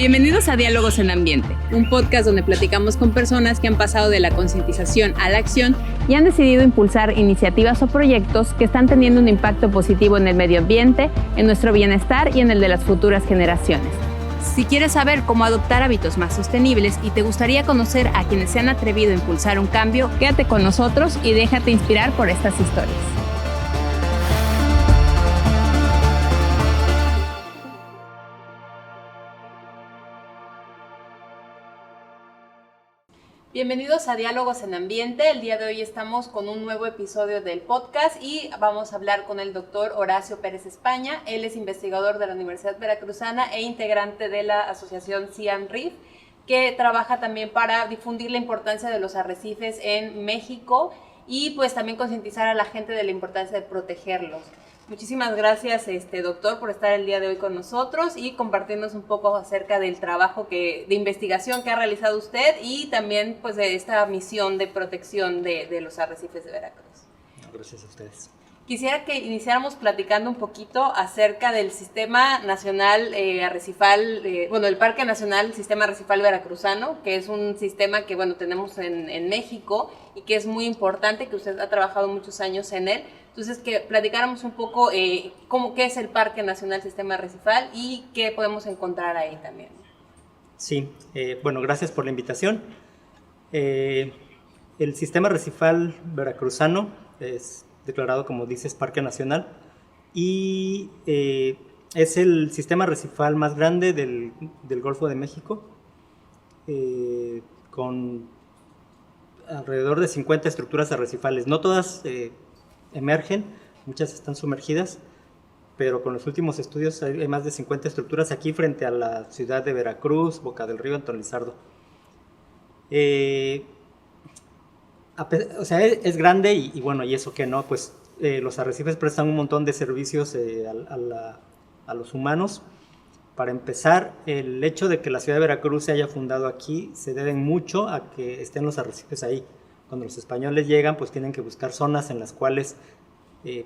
Bienvenidos a Diálogos en Ambiente, un podcast donde platicamos con personas que han pasado de la concientización a la acción y han decidido impulsar iniciativas o proyectos que están teniendo un impacto positivo en el medio ambiente, en nuestro bienestar y en el de las futuras generaciones. Si quieres saber cómo adoptar hábitos más sostenibles y te gustaría conocer a quienes se han atrevido a impulsar un cambio, quédate con nosotros y déjate inspirar por estas historias. Bienvenidos a Diálogos en Ambiente. El día de hoy estamos con un nuevo episodio del podcast y vamos a hablar con el doctor Horacio Pérez España. Él es investigador de la Universidad Veracruzana e integrante de la asociación CIAN-RIF, que trabaja también para difundir la importancia de los arrecifes en México y pues también concientizar a la gente de la importancia de protegerlos. Muchísimas gracias, doctor, por estar el día de hoy con nosotros y compartirnos un poco acerca del trabajo de investigación que ha realizado usted y también pues de esta misión de protección de los arrecifes de Veracruz. Gracias a ustedes. Quisiera que iniciáramos platicando un poquito acerca del Sistema Nacional Arrecifal, el Parque Nacional Sistema Arrecifal Veracruzano, que es un sistema que tenemos en México y que es muy importante, que usted ha trabajado muchos años en él. Entonces, que platicáramos un poco qué es el Parque Nacional Sistema Arrecifal y qué podemos encontrar ahí también. Sí, gracias por la invitación. El Sistema Arrecifal Veracruzano es declarado, como dices, Parque Nacional y es el sistema arrecifal más grande del Golfo de México, con alrededor de 50 estructuras arrecifales. No todas emergen, muchas están sumergidas, pero con los últimos estudios hay más de 50 estructuras aquí frente a la ciudad de Veracruz, Boca del Río, Antón Lizardo. Es grande y eso que no, pues los arrecifes prestan un montón de servicios a los humanos. Para empezar, el hecho de que la ciudad de Veracruz se haya fundado aquí se debe mucho a que estén los arrecifes ahí. Cuando los españoles llegan, pues tienen que buscar zonas en las cuales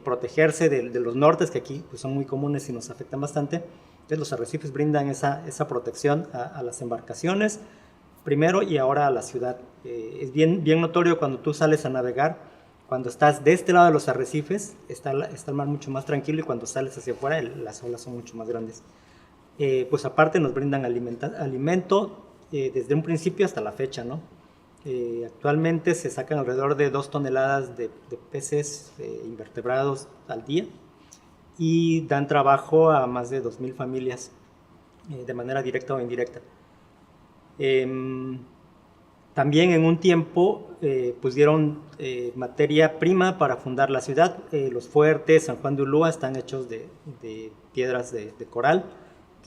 protegerse de los nortes, que aquí pues, son muy comunes y nos afectan bastante. Entonces los arrecifes brindan esa protección a las embarcaciones, primero y ahora a la ciudad. Es bien notorio cuando tú sales a navegar, cuando estás de este lado de los arrecifes, está el mar mucho más tranquilo y cuando sales hacia afuera las olas son mucho más grandes. Pues aparte nos brindan alimento desde un principio hasta la fecha, ¿no? Actualmente se sacan alrededor de 2 toneladas de peces invertebrados al día y dan trabajo a más de 2,000 familias de manera directa o indirecta. También en un tiempo dieron materia prima para fundar la ciudad. Los fuertes, San Juan de Ulúa, están hechos de piedras de coral,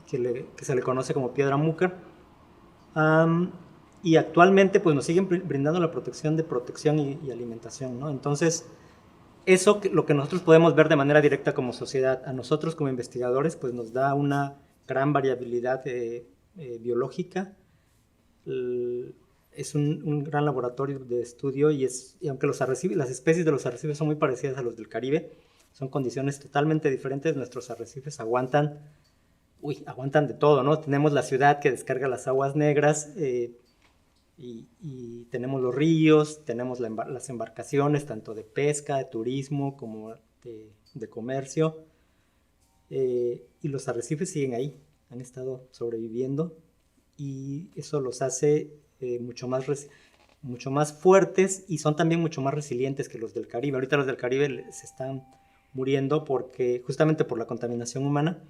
que se le conoce como piedra múcar. Y actualmente pues, nos siguen brindando la protección y alimentación, ¿no? Entonces, eso lo que nosotros podemos ver de manera directa como sociedad, a nosotros como investigadores, pues nos da una gran variabilidad biológica. Es un gran laboratorio de estudio y aunque las especies de los arrecifes son muy parecidas a los del Caribe, son condiciones totalmente diferentes. Nuestros arrecifes aguantan de todo, ¿no? Tenemos la ciudad que descarga las aguas negras y tenemos los ríos, tenemos las embarcaciones tanto de pesca, de turismo como de comercio, y los arrecifes siguen ahí, han estado sobreviviendo y eso los hace mucho más fuertes y son también mucho más resilientes que los del Caribe. Ahorita los del Caribe se están muriendo justamente por la contaminación humana.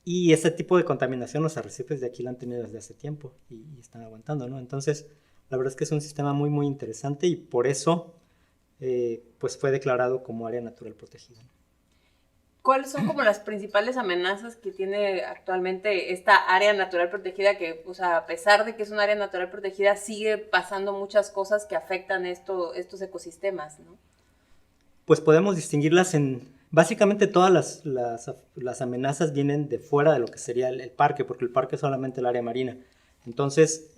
Y ese tipo de contaminación los arrecifes de aquí la han tenido desde hace tiempo y están aguantando, ¿no? Entonces, la verdad es que es un sistema muy, muy interesante y por eso pues fue declarado como área natural protegida. ¿Cuáles son como las principales amenazas que tiene actualmente esta área natural protegida que, a pesar de que es un área natural protegida, sigue pasando muchas cosas que afectan estos ecosistemas, ¿no? Pues podemos distinguirlas básicamente todas las amenazas vienen de fuera de lo que sería el parque, porque el parque es solamente el área marina. Entonces,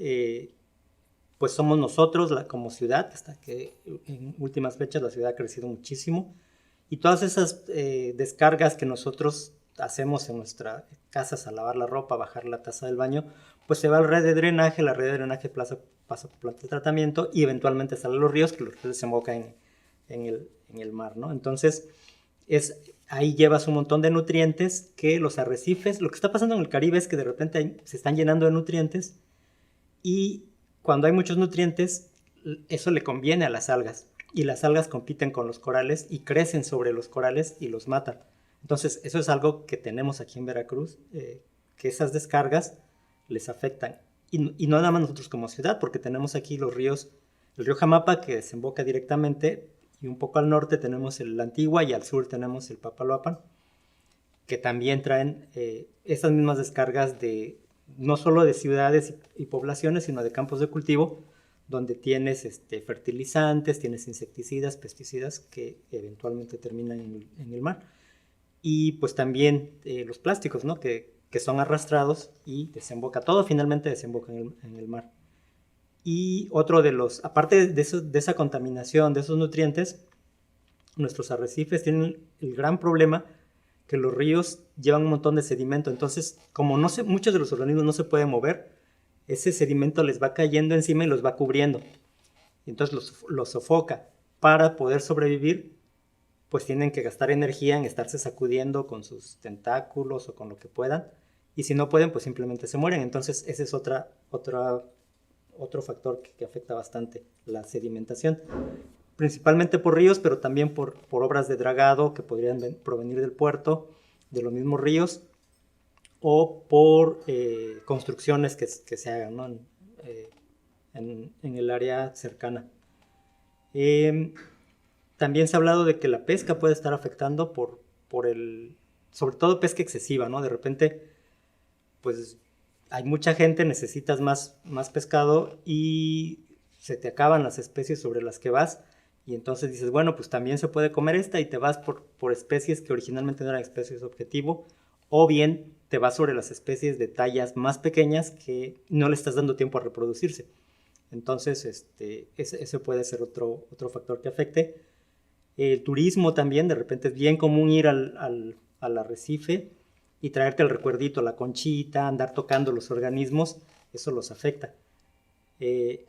pues somos nosotros como ciudad, hasta que en últimas fechas la ciudad ha crecido muchísimo, y todas esas descargas que nosotros hacemos en nuestras casas a lavar la ropa, bajar la taza del baño, pues se va a la red de drenaje, la red de drenaje pasa por planta de tratamiento y eventualmente sale a los ríos, que los ríos desembocan en el mar, ¿no? Entonces, ahí llevas un montón de nutrientes que los arrecifes, lo que está pasando en el Caribe es que de repente se están llenando de nutrientes y cuando hay muchos nutrientes, eso le conviene a las algas y las algas compiten con los corales y crecen sobre los corales y los matan. Entonces, eso es algo que tenemos aquí en Veracruz, que esas descargas les afectan. Y no nada más nosotros como ciudad, porque tenemos aquí los ríos, el río Jamapa que desemboca directamente y un poco al norte tenemos el Antigua y al sur tenemos el Papaloapan, que también traen esas mismas descargas no solo de ciudades y poblaciones, sino de campos de cultivo, donde tienes fertilizantes, tienes insecticidas, pesticidas que eventualmente terminan en el mar. Y pues también los plásticos, ¿no? que son arrastrados y finalmente desemboca en el mar. Y otro aparte de esa contaminación, de esos nutrientes, nuestros arrecifes tienen el gran problema que los ríos llevan un montón de sedimento. Entonces, como muchos de los organismos no se pueden mover, ese sedimento les va cayendo encima y los va cubriendo. Entonces los sofoca. Para poder sobrevivir, pues tienen que gastar energía en estarse sacudiendo con sus tentáculos o con lo que puedan. Y si no pueden, pues simplemente se mueren. Entonces ese es otro factor que afecta bastante la sedimentación. Principalmente por ríos, pero también por obras de dragado que podrían provenir del puerto, de los mismos ríos, o por construcciones que se hagan, ¿no? en el área cercana. También se ha hablado de que la pesca puede estar afectando sobre todo pesca excesiva, ¿no? De repente, pues hay mucha gente, necesitas más pescado y se te acaban las especies sobre las que vas y entonces dices, bueno, pues también se puede comer esta y te vas por especies que originalmente no eran especies objetivo, o bien te vas sobre las especies de tallas más pequeñas que no le estás dando tiempo a reproducirse. Entonces, ese puede ser otro factor que afecte. El turismo también, de repente es bien común ir al arrecife y traerte el recuerdito, la conchita, andar tocando los organismos, eso los afecta.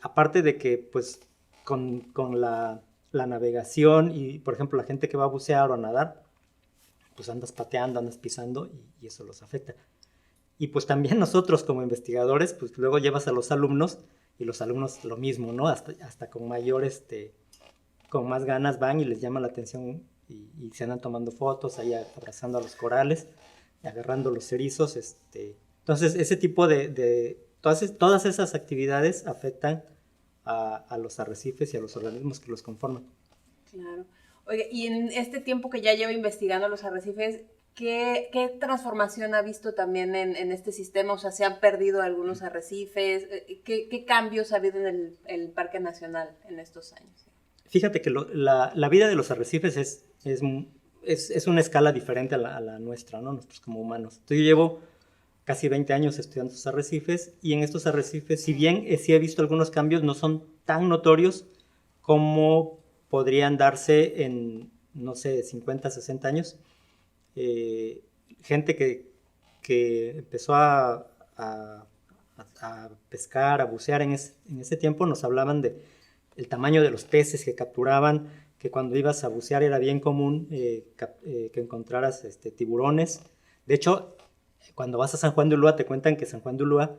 Aparte de que, pues, con la navegación y, por ejemplo, la gente que va a bucear o a nadar, pues andas pateando, andas pisando y eso los afecta. Y pues también nosotros como investigadores, pues luego llevas a los alumnos y los alumnos lo mismo, ¿no? Hasta con con más ganas van y les llama la atención y se andan tomando fotos, ahí abrazando a los corales, agarrando los erizos. Entonces, ese tipo todas esas actividades afectan a los arrecifes y a los organismos que los conforman. Claro. Oye, y en este tiempo que ya lleva investigando los arrecifes, ¿qué transformación ha visto también en este sistema? O sea, ¿se han perdido algunos arrecifes? ¿Qué cambios ha habido en el Parque Nacional en estos años? Fíjate que la vida de los arrecifes es una escala diferente a la nuestra, ¿no? Nosotros como humanos. Entonces, yo llevo casi 20 años estudiando estos arrecifes y en estos arrecifes, si bien sí he visto algunos cambios, no son tan notorios como podrían darse en, no sé, 50, 60 años. Gente que empezó a pescar, a bucear en ese tiempo, nos hablaban el tamaño de los peces que capturaban, que cuando ibas a bucear era bien común que encontraras tiburones. De hecho, cuando vas a San Juan de Ulúa te cuentan que San Juan de Ulúa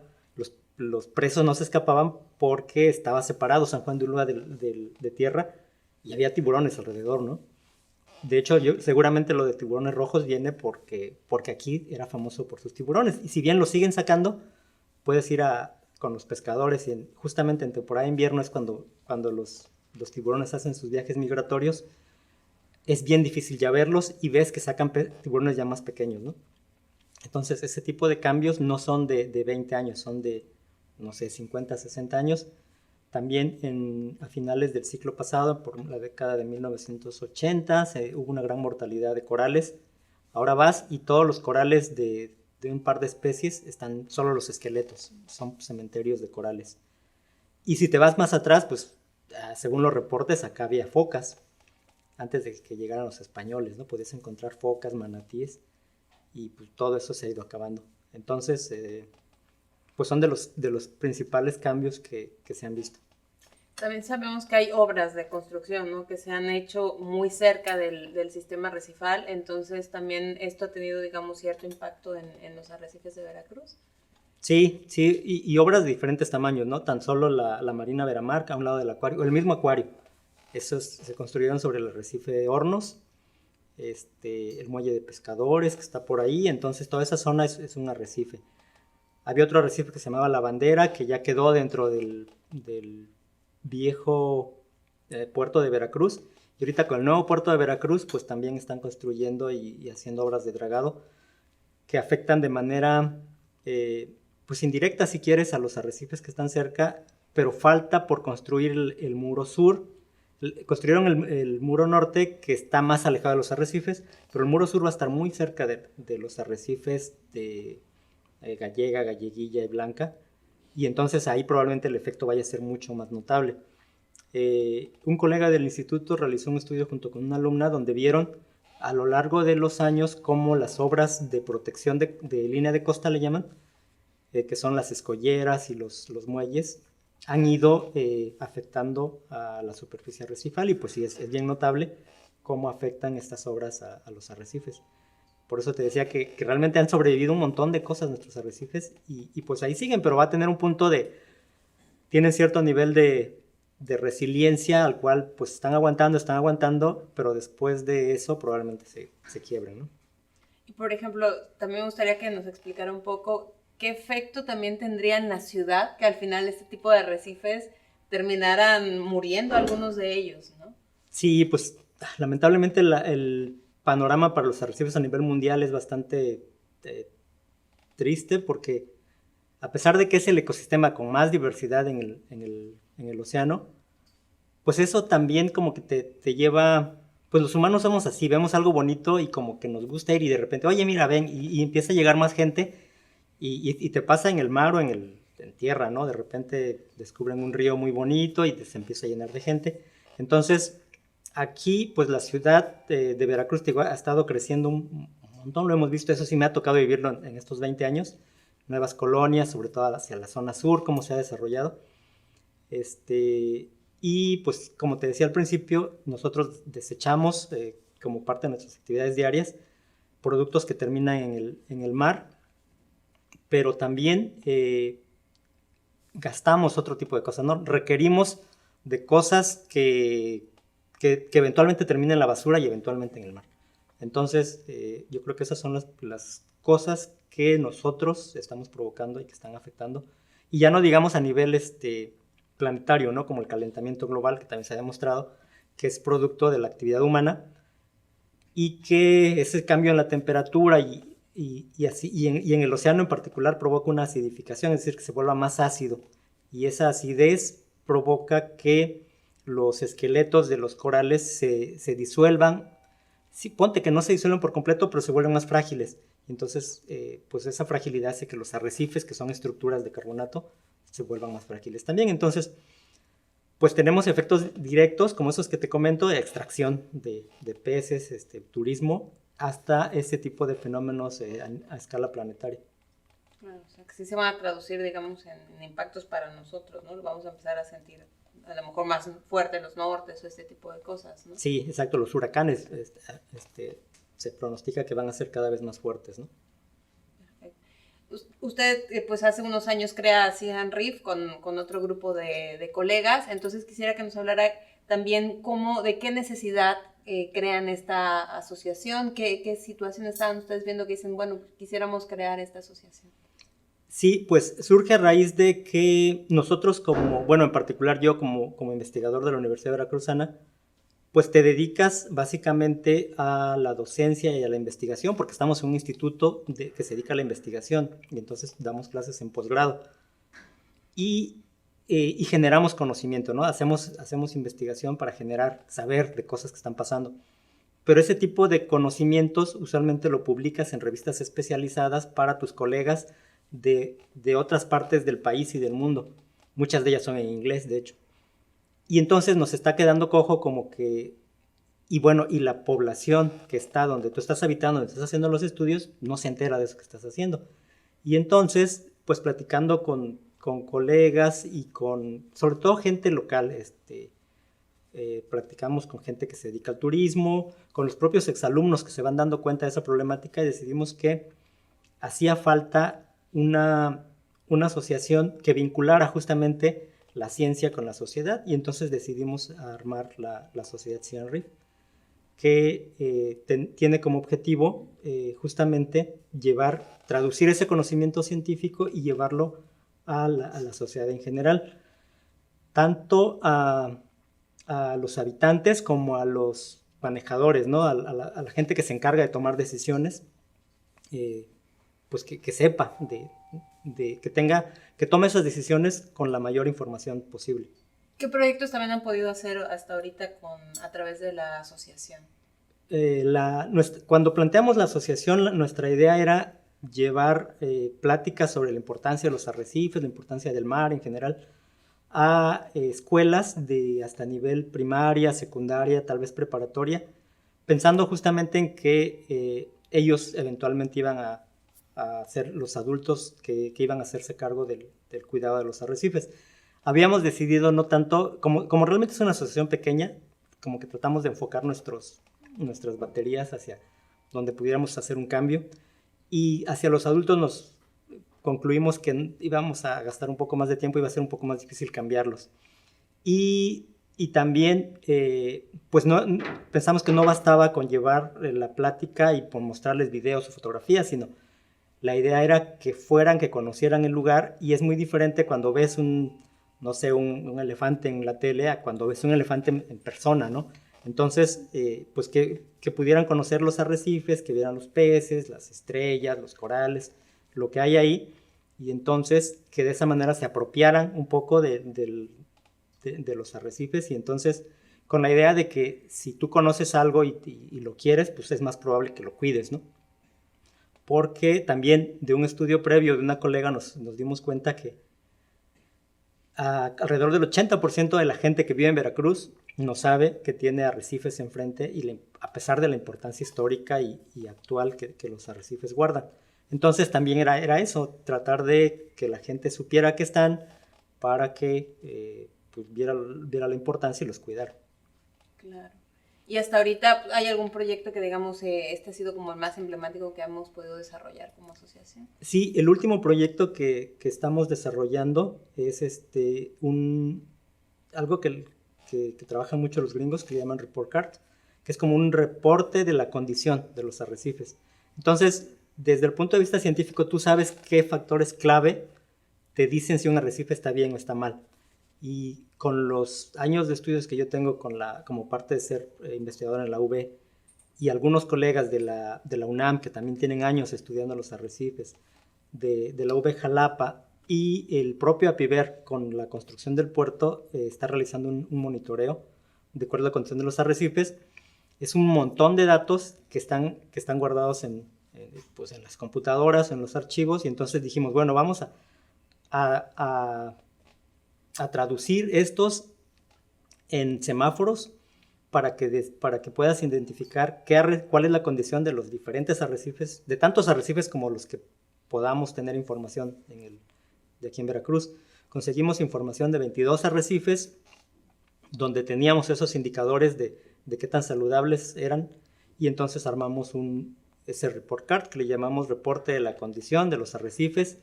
los presos no se escapaban porque estaba separado San Juan de Ulúa de tierra y había tiburones alrededor, ¿no? De hecho, seguramente lo de tiburones rojos viene porque aquí era famoso por sus tiburones. Y si bien los siguen sacando, puedes ir con los pescadores y justamente en temporada de invierno es cuando los tiburones hacen sus viajes migratorios. Es bien difícil ya verlos y ves que sacan tiburones ya más pequeños, ¿no? Entonces, ese tipo de cambios no son de 20 años, son de, no sé, 50, 60 años. También a finales del siglo pasado, por la década de 1980, hubo una gran mortalidad de corales. Ahora vas y todos los corales de un par de especies están solo los esqueletos, son cementerios de corales. Y si te vas más atrás, pues según los reportes, acá había focas, antes de que llegaran los españoles, ¿no? Podías encontrar focas, manatíes. y pues todo eso se ha ido acabando. Entonces, pues son de los principales cambios que se han visto. También sabemos que hay obras de construcción, ¿no?, que se han hecho muy cerca del sistema arrecifal, entonces también esto ha tenido, digamos, cierto impacto en los arrecifes de Veracruz. Sí, y obras de diferentes tamaños, ¿no? Tan solo la Marina Veramarca a un lado del acuario, o el mismo acuario. Esos se construyeron sobre el arrecife de Hornos, el muelle de pescadores que está por ahí, entonces toda esa zona es un arrecife. Había otro arrecife que se llamaba La Bandera, que ya quedó dentro del viejo puerto de Veracruz, y ahorita con el nuevo puerto de Veracruz, pues también están construyendo y haciendo obras de dragado que afectan de manera, pues indirecta si quieres, a los arrecifes que están cerca, pero falta por construir el muro sur. Construyeron el muro norte, que está más alejado de los arrecifes, pero el muro sur va a estar muy cerca de los arrecifes de Gallega, Galleguilla y Blanca, y entonces ahí probablemente el efecto vaya a ser mucho más notable. Un colega del instituto realizó un estudio junto con una alumna donde vieron a lo largo de los años cómo las obras de protección de línea de costa, le llaman, que son las escolleras y los muelles, han ido afectando a la superficie arrecifal, y pues sí, es bien notable cómo afectan estas obras a los arrecifes. Por eso te decía que realmente han sobrevivido un montón de cosas nuestros arrecifes, y pues ahí siguen, pero va a tener un punto tienen cierto nivel de resiliencia al cual pues están aguantando, pero después de eso probablemente se quiebren, ¿no? Y por ejemplo, también me gustaría que nos explicara un poco qué efecto también tendría en la ciudad que al final este tipo de arrecifes terminaran muriendo algunos de ellos, ¿no? Sí, pues lamentablemente el panorama para los arrecifes a nivel mundial es bastante triste, porque a pesar de que es el ecosistema con más diversidad en el océano, pues eso también como que te lleva, pues los humanos somos así, vemos algo bonito y como que nos gusta ir, y de repente, oye, mira, ven, y empieza a llegar más gente, y te pasa en el mar o en tierra, ¿no? De repente descubren un río muy bonito y se empieza a llenar de gente. Entonces, aquí, pues la ciudad de Veracruz ha estado creciendo un montón, lo hemos visto, eso sí me ha tocado vivirlo en estos 20 años, nuevas colonias, sobre todo hacia la zona sur, cómo se ha desarrollado. Y pues como te decía al principio, nosotros desechamos como parte de nuestras actividades diarias productos que terminan en el mar, pero también gastamos otro tipo de cosas, ¿no? Requerimos de cosas que eventualmente terminen en la basura y eventualmente en el mar. Entonces, yo creo que esas son las cosas que nosotros estamos provocando y que están afectando. Y ya no digamos a nivel planetario, ¿no? Como el calentamiento global, que también se ha demostrado que es producto de la actividad humana, y que ese cambio en la temperatura y en el océano en particular provoca una acidificación, es decir, que se vuelva más ácido, y esa acidez provoca que los esqueletos de los corales se disuelvan. Sí, ponte que no se disuelven por completo, pero se vuelven más frágiles. Entonces, pues esa fragilidad hace que los arrecifes, que son estructuras de carbonato, se vuelvan más frágiles también. Entonces, pues tenemos efectos directos, como esos que te comento, de extracción de peces, turismo, hasta ese tipo de fenómenos a escala planetaria. Claro, o sea, que sí se van a traducir, digamos, en impactos para nosotros, ¿no? Lo vamos a empezar a sentir a lo mejor más fuerte en los nortes o este tipo de cosas, ¿no? Sí, exacto, los huracanes se pronostica que van a ser cada vez más fuertes, ¿no? Perfecto. Usted, pues hace unos años crea Sea Reef con otro grupo de colegas, entonces quisiera que nos hablara también de qué necesidad crean esta asociación, qué situación estaban ustedes viendo que dicen, bueno, quisiéramos crear esta asociación. Sí, pues surge a raíz de que nosotros en particular yo como investigador de la Universidad Veracruzana, pues te dedicas básicamente a la docencia y a la investigación, porque estamos en un instituto que se dedica a la investigación, y entonces damos clases en posgrado. Y generamos conocimiento, ¿no? Hacemos investigación para saber de cosas que están pasando. Pero ese tipo de conocimientos usualmente lo publicas en revistas especializadas para tus colegas de otras partes del país y del mundo. Muchas de ellas son en inglés, de hecho. Y entonces nos está quedando cojo como que Y bueno, y la población que está donde tú estás habitando, donde estás haciendo los estudios, no se entera de eso que estás haciendo. Y entonces, pues platicando con colegas y sobre todo gente local, practicamos con gente que se dedica al turismo, con los propios exalumnos que se van dando cuenta de esa problemática y decidimos que hacía falta una asociación que vinculara justamente la ciencia con la sociedad y entonces decidimos armar la sociedad CIANRIF que tiene como objetivo justamente traducir ese conocimiento científico y llevarlo a la sociedad en general, tanto a los habitantes como a los manejadores, ¿no? a la gente que se encarga de tomar decisiones, pues que sepa, que tome esas decisiones con la mayor información posible. ¿Qué proyectos también han podido hacer hasta ahorita a través de la asociación? Cuando planteamos la asociación, nuestra idea era llevar pláticas sobre la importancia de los arrecifes, la importancia del mar en general, a escuelas hasta nivel primaria, secundaria, tal vez preparatoria, pensando justamente en que ellos eventualmente iban a ser los adultos que iban a hacerse cargo del cuidado de los arrecifes. Habíamos decidido no tanto, como realmente es una asociación pequeña, como que tratamos de enfocar nuestras baterías hacia donde pudiéramos hacer un cambio, y hacia los adultos nos concluimos que íbamos a gastar un poco más de tiempo, iba a ser un poco más difícil cambiarlos. Y también, pues pensamos que no bastaba con llevar la plática y por mostrarles videos o fotografías, sino la idea era que conocieran el lugar, y es muy diferente cuando ves un elefante en la tele a cuando ves un elefante en persona, ¿no? Entonces, pues que pudieran conocer los arrecifes, que vieran los peces, las estrellas, los corales, lo que hay ahí, y entonces que de esa manera se apropiaran un poco de los arrecifes, y entonces con la idea de que si tú conoces algo y lo quieres, pues es más probable que lo cuides, ¿no? Porque también de un estudio previo de una colega nos dimos cuenta que alrededor del 80% de la gente que vive en Veracruz no sabe que tiene arrecifes enfrente, a pesar de la importancia histórica y actual que los arrecifes guardan. Entonces también era eso, tratar de que la gente supiera que están para que pues viera la importancia y los cuidara. Claro. Y hasta ahorita, ¿hay algún proyecto que digamos este ha sido como el más emblemático que hemos podido desarrollar como asociación? Sí, el último proyecto que estamos desarrollando es algo que trabajan mucho los gringos, que le llaman report card, que es como un reporte de la condición de los arrecifes. Entonces, desde el punto de vista científico, tú sabes qué factores clave te dicen si un arrecife está bien o está mal. Y con los años de estudios que yo tengo como parte de ser investigador en la UB, y algunos colegas de la UNAM que también tienen años estudiando los arrecifes, de la UB Jalapa, y el propio APIVER con la construcción del puerto está realizando un monitoreo de acuerdo a la condición de los arrecifes. Es un montón de datos que están guardados en las computadoras, en los archivos, y entonces dijimos, bueno, vamos a traducir estos en semáforos para que puedas identificar cuál es la condición de los diferentes arrecifes, de tantos arrecifes como los que podamos tener información de aquí en Veracruz. Conseguimos información de 22 arrecifes donde teníamos esos indicadores de qué tan saludables eran, y entonces armamos ese report card que le llamamos reporte de la condición de los arrecifes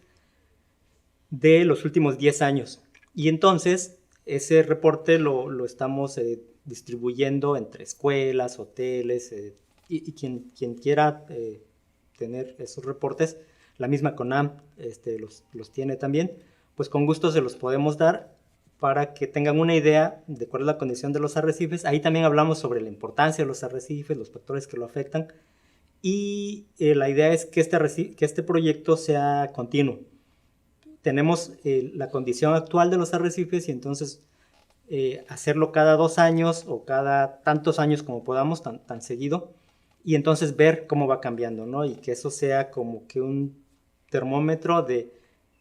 de los últimos 10 años. Y entonces ese reporte lo estamos distribuyendo entre escuelas, hoteles, y quien quiera tener esos reportes, la misma CONAM los tiene también, pues con gusto se los podemos dar para que tengan una idea de cuál es la condición de los arrecifes. Ahí también hablamos sobre la importancia de los arrecifes, los factores que lo afectan, y la idea es que este proyecto sea continuo. Tenemos la condición actual de los arrecifes, y entonces hacerlo cada 2 años o cada tantos años como podamos, tan seguido, y entonces ver cómo va cambiando, ¿no? Y que eso sea como que un termómetro de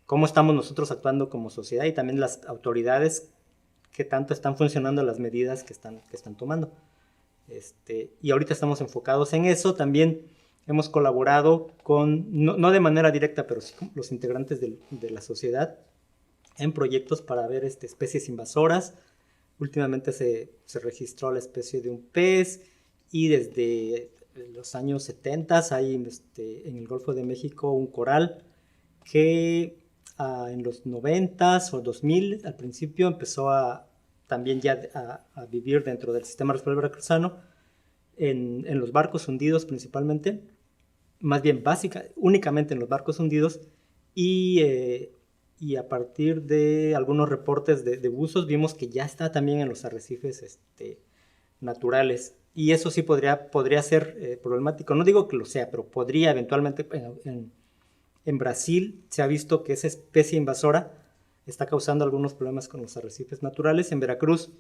cómo estamos nosotros actuando como sociedad, y también las autoridades qué tanto están funcionando las medidas que están tomando. Y ahorita estamos enfocados en eso. También hemos colaborado con, no de manera directa, pero sí con los integrantes de la sociedad en proyectos para ver especies invasoras. Últimamente se registró la especie de un pez y desde los años 70 hay en el Golfo de México un coral que en los 90s o 2000 al principio empezó también ya a vivir dentro del sistema responsable veracruzano en los barcos hundidos principalmente, más bien únicamente en los barcos hundidos y a partir de algunos reportes de buzos vimos que ya está también en los arrecifes naturales. Y eso sí podría ser problemático. No digo que lo sea, pero podría eventualmente. En Brasil se ha visto que esa especie invasora está causando algunos problemas con los arrecifes naturales. En Veracruz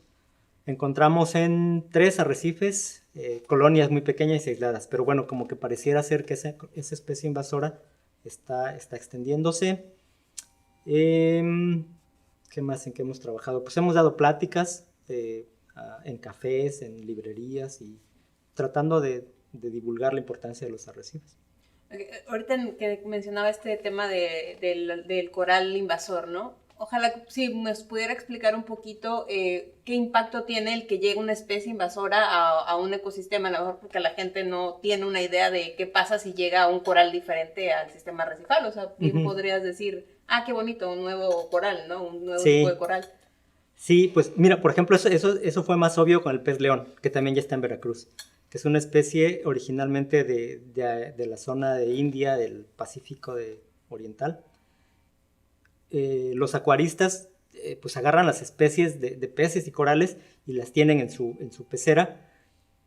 encontramos en 3 arrecifes colonias muy pequeñas y aisladas. Pero bueno, como que pareciera ser que esa especie invasora está extendiéndose. ¿Qué más en qué hemos trabajado? Pues hemos dado pláticas en cafés, en librerías y tratando de divulgar la importancia de los arrecifes. Ahorita que mencionaba este tema del coral invasor, ¿no? Ojalá si nos pudiera explicar un poquito qué impacto tiene el que llegue una especie invasora a un ecosistema, a lo mejor porque la gente no tiene una idea de qué pasa si llega un coral diferente al sistema arrecifal. O sea, bien podrías decir, qué bonito, un nuevo coral, ¿no? Un nuevo tipo de coral. Sí, pues mira, por ejemplo, eso fue más obvio con el pez león, que también ya está en Veracruz, que es una especie originalmente de la zona de India, del Pacífico Oriental. Los acuaristas pues agarran las especies de peces y corales y las tienen en su pecera,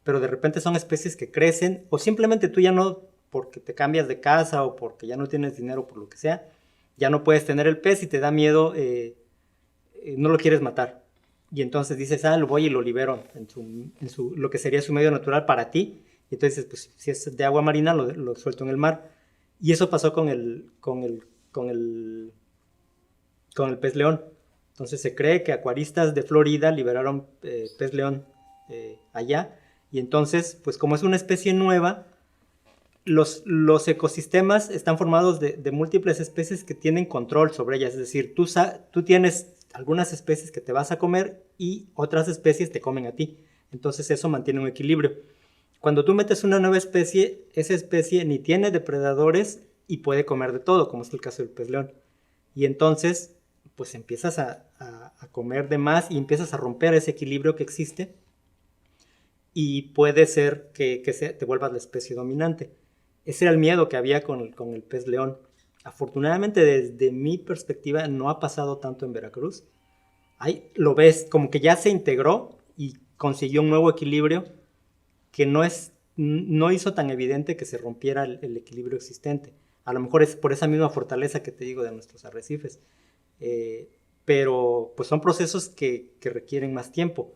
pero de repente son especies que crecen o simplemente tú ya no, porque te cambias de casa o porque ya no tienes dinero por lo que sea, ya no puedes tener el pez y te da miedo, no lo quieres matar. Y entonces dices, lo voy y lo libero en lo que sería su medio natural para ti. Y entonces, pues si es de agua marina, lo suelto en el mar. Y eso pasó con el pez león. Entonces se cree que acuaristas de Florida liberaron pez león allá. Y entonces, pues como es una especie nueva, los ecosistemas están formados de múltiples especies que tienen control sobre ellas. Es decir, tú tienes algunas especies que te vas a comer y otras especies te comen a ti. Entonces eso mantiene un equilibrio. Cuando tú metes una nueva especie, esa especie ni tiene depredadores y puede comer de todo, como es el caso del pez león. Y entonces, pues empiezas a comer de más y empiezas a romper ese equilibrio que existe y puede ser que te vuelvas la especie dominante. Ese era el miedo que había con el pez león. Afortunadamente, desde mi perspectiva, no ha pasado tanto en Veracruz. Ahí lo ves, como que ya se integró y consiguió un nuevo equilibrio que no hizo tan evidente que se rompiera el equilibrio existente. A lo mejor es por esa misma fortaleza que te digo de nuestros arrecifes. Pero pues son procesos que requieren más tiempo.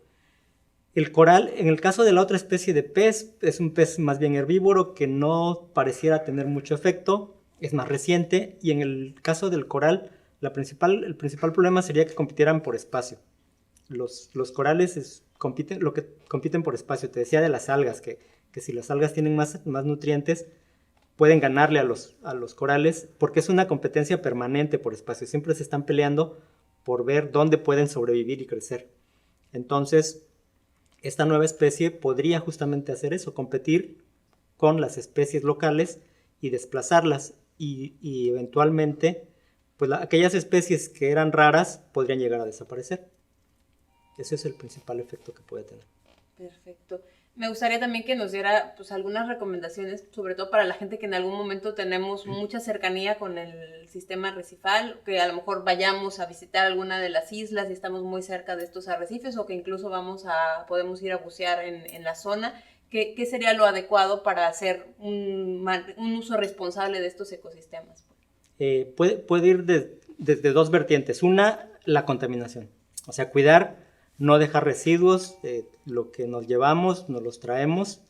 El coral, en el caso de la otra especie de pez, es un pez más bien herbívoro que no pareciera tener mucho efecto, es más reciente, y en el caso del coral, el principal problema sería que compitieran por espacio. Los corales compiten por espacio. Te decía de las algas, que si las algas tienen más nutrientes, pueden ganarle a los corales, porque es una competencia permanente por espacio. Siempre se están peleando por ver dónde pueden sobrevivir y crecer. Entonces, esta nueva especie podría justamente hacer eso, competir con las especies locales y desplazarlas y eventualmente pues aquellas especies que eran raras podrían llegar a desaparecer. Ese es el principal efecto que puede tener. Perfecto. Me gustaría también que nos diera pues algunas recomendaciones, sobre todo para la gente que en algún momento tenemos mucha cercanía con el sistema arrecifal, que a lo mejor vayamos a visitar alguna de las islas y estamos muy cerca de estos arrecifes, o que incluso podemos ir a bucear en la zona. ¿Qué sería lo adecuado para hacer un uso responsable de estos ecosistemas? Puede ir desde 2 vertientes. Una, la contaminación. O sea, cuidar, no dejar residuos, lo que nos llevamos, nos los traemos.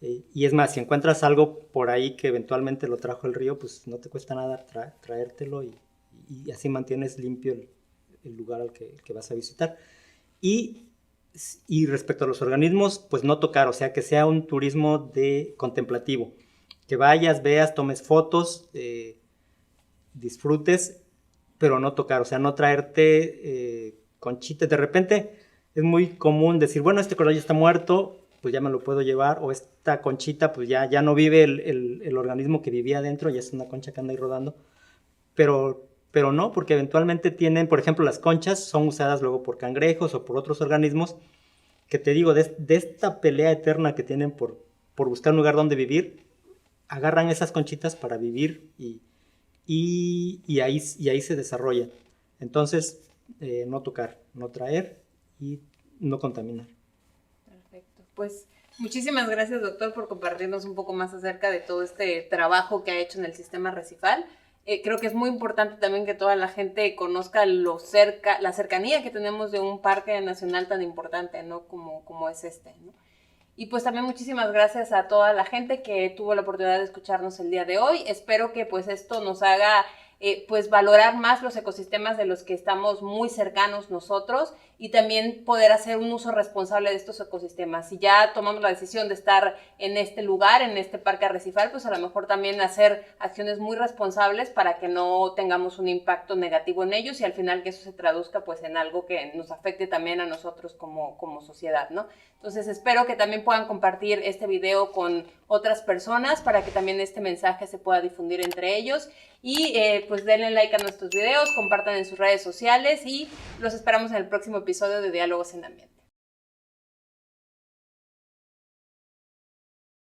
Y es más, si encuentras algo por ahí que eventualmente lo trajo el río, pues no te cuesta nada traértelo y así mantienes limpio el lugar al que vas a visitar. Y Y respecto a los organismos, pues no tocar, o sea, que sea un turismo contemplativo, que vayas, veas, tomes fotos, disfrutes, pero no tocar, o sea, no traerte conchitas. De repente es muy común decir, bueno, este coral ya está muerto, pues ya me lo puedo llevar, o esta conchita, pues ya no vive el organismo que vivía adentro, ya es una concha que anda ahí rodando, pero no, porque eventualmente tienen, por ejemplo, las conchas son usadas luego por cangrejos o por otros organismos, que te digo, de esta pelea eterna que tienen por buscar un lugar donde vivir, agarran esas conchitas para vivir y ahí se desarrollan. Entonces, no tocar, no traer y no contaminar. Perfecto. Pues muchísimas gracias, doctor, por compartirnos un poco más acerca de todo este trabajo que ha hecho en el sistema Recifal. Creo que es muy importante también que toda la gente conozca la cercanía que tenemos de un parque nacional tan importante, ¿no? Como es este, ¿no? Y pues también muchísimas gracias a toda la gente que tuvo la oportunidad de escucharnos el día de hoy. Espero que pues esto nos haga pues valorar más los ecosistemas de los que estamos muy cercanos nosotros y también poder hacer un uso responsable de estos ecosistemas. Si ya tomamos la decisión de estar en este lugar, en este parque arrecifal, pues a lo mejor también hacer acciones muy responsables para que no tengamos un impacto negativo en ellos y al final que eso se traduzca pues en algo que nos afecte también a nosotros como sociedad, ¿no? Entonces espero que también puedan compartir este video con otras personas para que también este mensaje se pueda difundir entre ellos y pues denle like a nuestros videos, compartan en sus redes sociales y los esperamos en el próximo episodio de Diálogos en Ambiente.